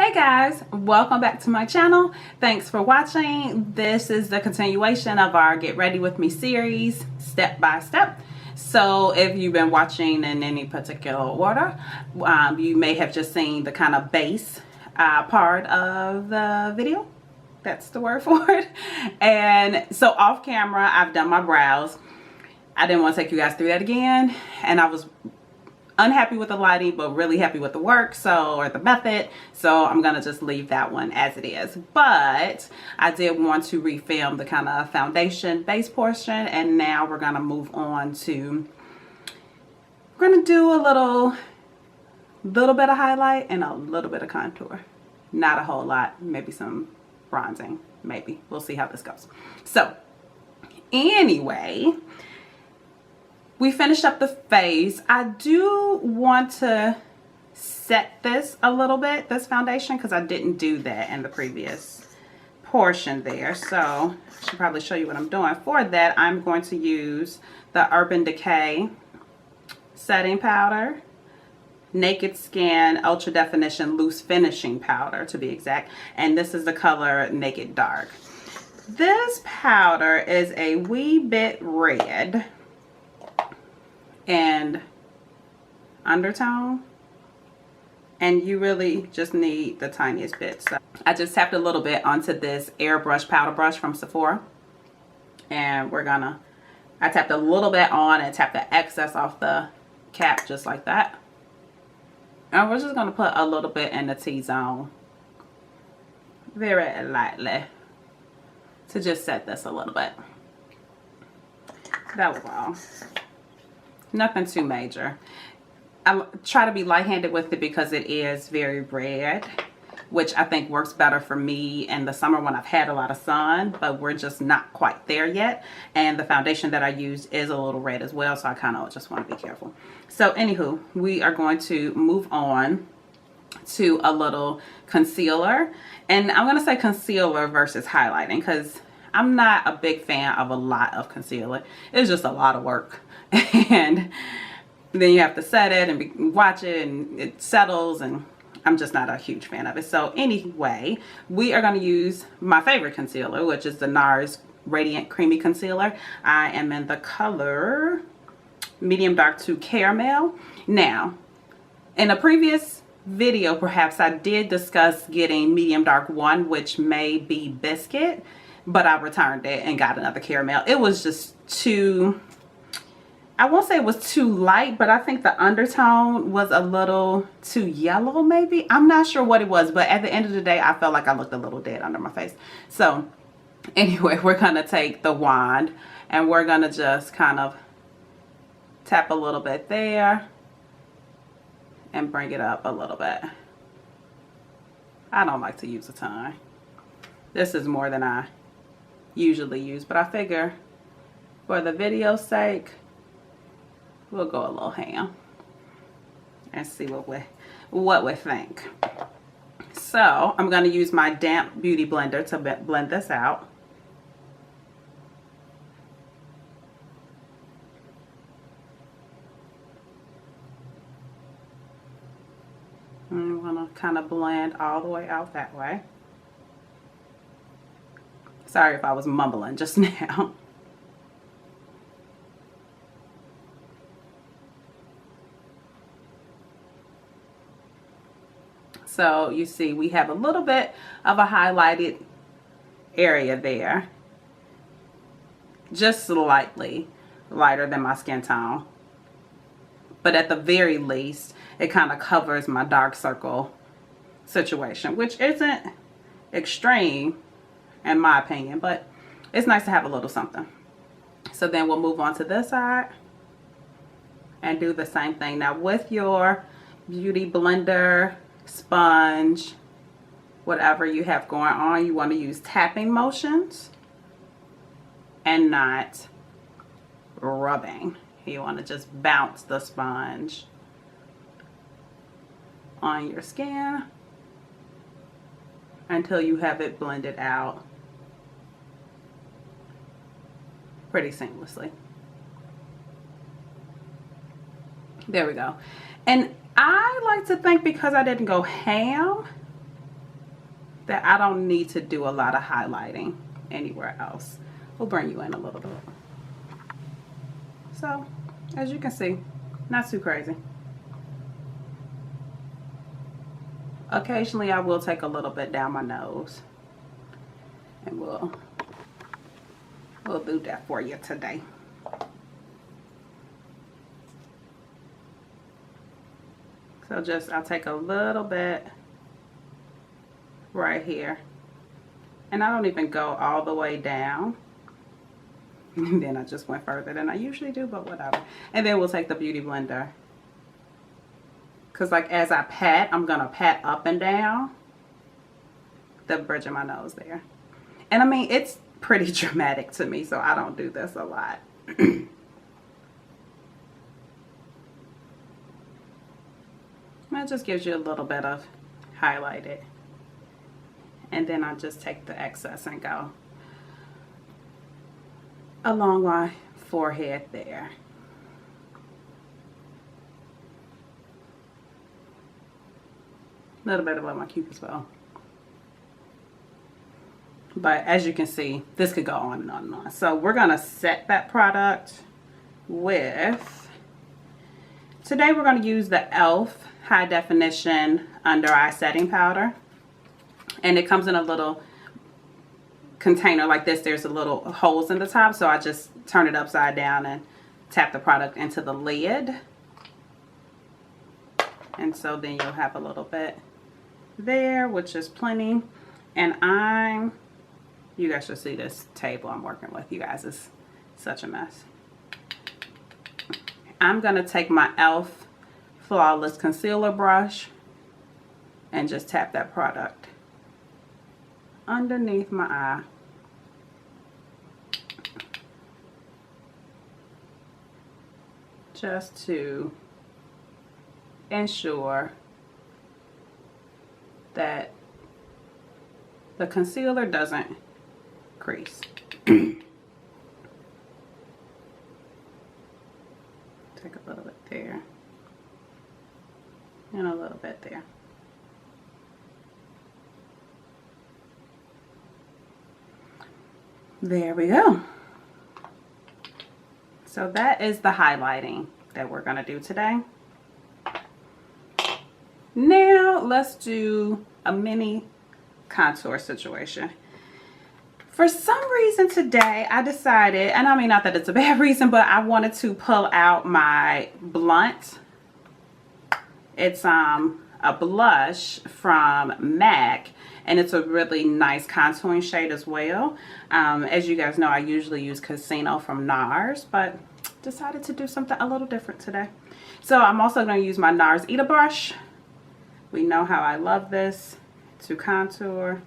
Hey guys, welcome back to my channel. Thanks for watching. This is the continuation of our Get Ready With Me series, step by step. So if you've been watching in any particular order, you may have just seen the kind of base part of the video. That's the word for it. And so off camera, I've done my brows. I didn't want to take you guys through that again. And I was unhappy with the lighting, but really happy with the work, or the method. So I'm gonna just leave that one as it is. But I did want to refilm the kind of foundation base portion, and now we're gonna move on to, we're gonna do a little bit of highlight and a little bit of contour. Not a whole lot, maybe some bronzing, maybe. We'll see how this goes. So anyway, we finished up the face. I do want to set this a little bit, this foundation, because I didn't do that in the previous portion there. So I should probably show you what I'm doing. For that, I'm going to use the Urban Decay setting powder, Naked Skin Ultra Definition Loose Finishing Powder to be exact. And this is the color Naked Dark. This powder is a wee bit red and undertone, and you really just need the tiniest bit. So I just tapped a little bit onto this airbrush powder brush from Sephora, and I tapped a little bit on and tapped the excess off the cap just like that, and we're just going to put a little bit in the T-zone very lightly to just set this a little bit. That was all. Nothing too major. I try to be light-handed with it because it is very red, which I think works better for me in the summer when I've had a lot of sun, but we're just not quite there yet. And the foundation that I use is a little red as well, so I kind of just want to be careful. So anywho, we are going to move on to a little concealer. And I'm going to say concealer versus highlighting because I'm not a big fan of a lot of concealer. It's just a lot of work. And then you have to set it and watch it, and it settles, and I'm just not a huge fan of it. So anyway, we are going to use my favorite concealer, which is the NARS Radiant Creamy Concealer. I am in the color Medium Dark to Caramel. Now, in a previous video, perhaps I did discuss getting Medium Dark 1, which may be Biscuit, but I returned it and got another Caramel. It was just too, I won't say it was too light, but I think the undertone was a little too yellow maybe. I'm not sure what it was, but at the end of the day, I felt like I looked a little dead under my face. So anyway, we're going to take the wand and we're going to just kind of tap a little bit there and bring it up a little bit. I don't like to use a ton. This is more than I usually use, but I figure for the video's sake, we'll go a little ham and see what we think. So I'm going to use my damp beauty blender to blend this out. And I'm going to kind of blend all the way out that way. Sorry if I was mumbling just now. So you see we have a little bit of a highlighted area there. Just slightly lighter than my skin tone. But at the very least, it kind of covers my dark circle situation, which isn't extreme in my opinion, but it's nice to have a little something. So then we'll move on to this side and do the same thing. Now with your beauty blender, sponge, whatever you have going on, you want to use tapping motions and not rubbing. You want to just bounce the sponge on your skin until you have it blended out pretty seamlessly. There we go. And I like to think because I didn't go ham that I don't need to do a lot of highlighting anywhere else. We'll bring you in a little bit. So, as you can see, not too crazy. Occasionally I will take a little bit down my nose, and we'll do that for you today. So just, I'll take a little bit right here, and I don't even go all the way down. And then I just went further than I usually do, but whatever. And then we'll take the Beauty Blender, because like as I pat, I'm gonna pat up and down the bridge of my nose there. And I mean, it's pretty dramatic to me, so I don't do this a lot. It just gives you a little bit of highlighted. And then I just take the excess and go along my forehead there. A little bit above my cupid's bow. But as you can see, this could go on and on and on. So we're gonna set that product with, today we're gonna use the e.l.f. High Definition Under Eye Setting Powder. And it comes in a little container like this. There's a little holes in the top, so I just turn it upside down and tap the product into the lid. And so then you'll have a little bit there, which is plenty. And you guys should see this table I'm working with. You guys, it's such a mess. I'm gonna take my e.l.f. Flawless Concealer brush and just tap that product underneath my eye. Just to ensure that the concealer doesn't crease. Take a little bit there and a little bit there. There we go. So that is the highlighting that we're going to do today. Now let's do a mini contour situation. For some reason today I decided, and I mean not that it's a bad reason, but I wanted to pull out my blunt. It's a blush from MAC, and it's a really nice contouring shade as well. As you guys know, I usually use Casino from NARS, but decided to do something a little different today. So I'm also going to use my NARS Eater brush. We know how I love this to contour.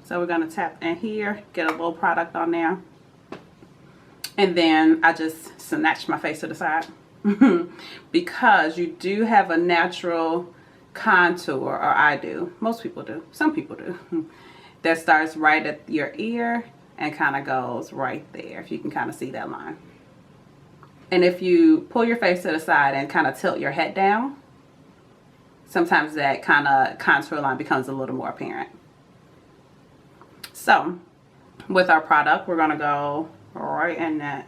So we're going to tap in here, get a little product on there, and then I just snatch my face to the side. Because you do have a natural contour, or I do, most people do, some people do, that starts right at your ear and kind of goes right there, if you can kind of see that line. And if you pull your face to the side and kind of tilt your head down, sometimes that kind of contour line becomes a little more apparent. So with our product, we're going to go right in that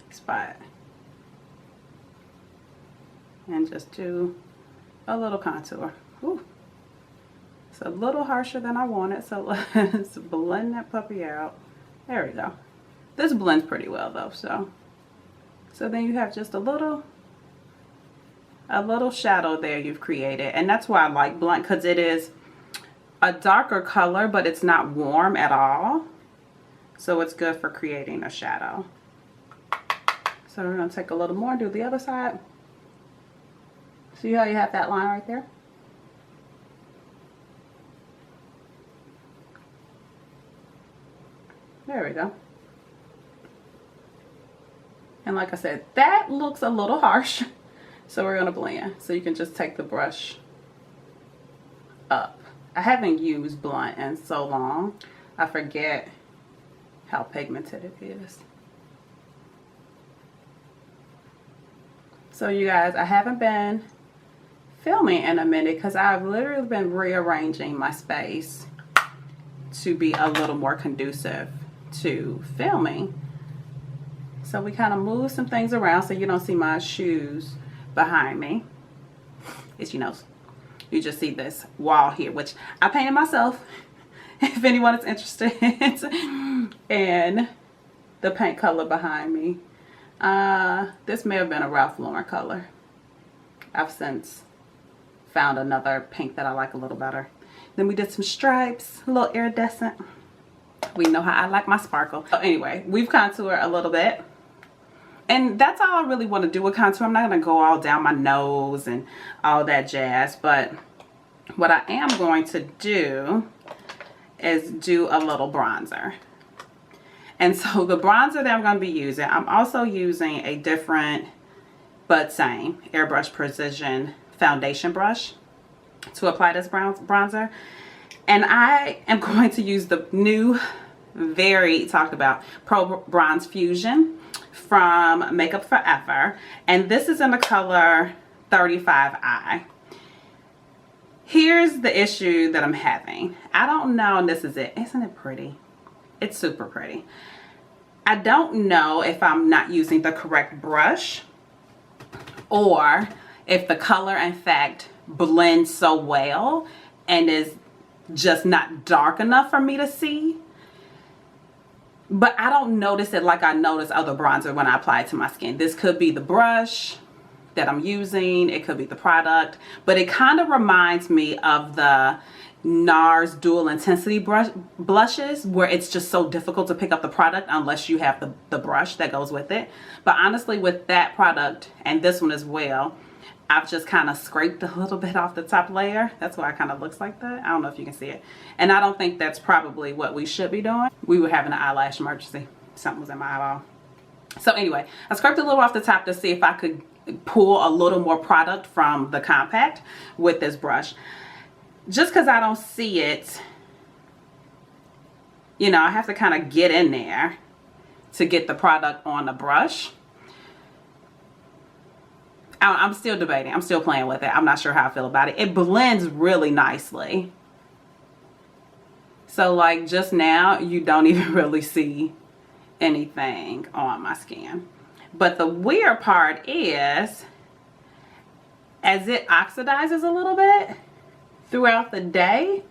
spot and just do a little contour. Ooh. It's a little harsher than I wanted, so let's blend that puppy out. There we go. This blends pretty well though, so then you have just a little shadow there you've created. And that's why I like blunt, because it is a darker color, but it's not warm at all, so it's good for creating a shadow. So we're going to take a little more and do the other side. See how you have that line right there? There we go. And like I said, that looks a little harsh, so we're going to blend. So you can just take the brush up. I haven't used blunt in so long, I forget how pigmented it is. So you guys, I haven't been filming in a minute because I've literally been rearranging my space to be a little more conducive to filming. So we kind of move some things around so you don't see my shoes behind me. It's, you know, you just see this wall here, which I painted myself, if anyone is interested in the paint color behind me. This may have been a Ralph Lauren color. I've since found another pink that I like a little better. Then we did some stripes, a little iridescent. We know how I like my sparkle. So anyway, we've contoured a little bit. And that's all I really want to do with contour. I'm not going to go all down my nose and all that jazz. But what I am going to do is do a little bronzer. And so the bronzer that I'm going to be using, I'm also using a different but same Airbrush Precision foundation brush to apply this bronzer. And I am going to use the new, very talked about, Pro Bronze Fusion from Makeup Forever. And this is in the color 35i. Here's the issue that I'm having. I don't know, and this is it. Isn't it pretty? It's super pretty. I don't know if I'm not using the correct brush or if the color in fact blends so well and is just not dark enough for me to see. But I don't notice it like I notice other bronzer when I apply it to my skin. This could be the brush that I'm using. It could be the product. But it kind of reminds me of the NARS Dual Intensity blushes, where it's just so difficult to pick up the product unless you have the brush that goes with it. But honestly, with that product and this one as well, I've just kind of scraped a little bit off the top layer. That's why it kind of looks like that. I don't know if you can see it. And I don't think that's probably what we should be doing. We were having an eyelash emergency. Something was in my eyeball. So anyway, I scraped a little off the top to see if I could pull a little more product from the compact with this brush. Just because I don't see it, you know, I have to kind of get in there to get the product on the brush. I'm still debating. I'm still playing with it. I'm not sure how I feel about it. It blends really nicely. So like just now, you don't even really see anything on my skin. But the weird part is, as it oxidizes a little bit throughout the day,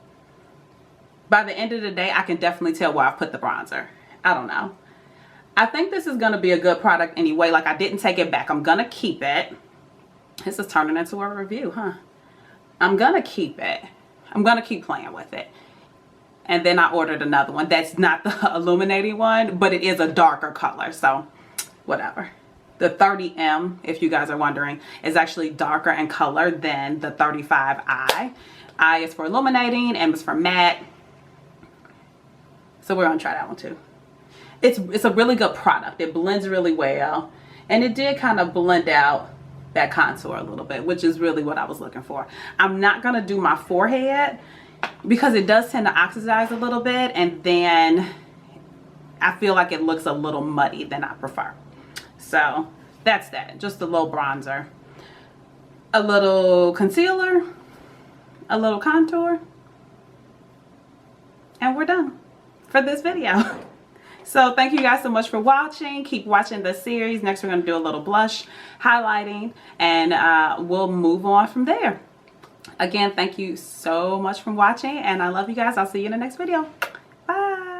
by the end of the day, I can definitely tell where I've put the bronzer. I don't know. I think this is going to be a good product anyway. Like, I didn't take it back. I'm going to keep it. This is turning into a review, huh? I'm going to keep it. I'm going to keep playing with it. And then I ordered another one. That's not the illuminating one, but it is a darker color. So, whatever. The 30M, if you guys are wondering, is actually darker in color than the 35i. I is for illuminating, M is for matte. So we're going to try that one too. It's a really good product. It blends really well. And it did kind of blend out that contour a little bit, which is really what I was looking for. I'm not going to do my forehead because it does tend to oxidize a little bit, and then I feel like it looks a little muddy than I prefer. So that's that. Just a little bronzer, a little concealer, a little contour, and we're done for this video. So thank you guys so much for watching. Keep watching the series. Next we're going to do a little blush highlighting, and we'll move on from there. Again, thank you so much for watching, and I love you guys. I'll see you in the next video. Bye.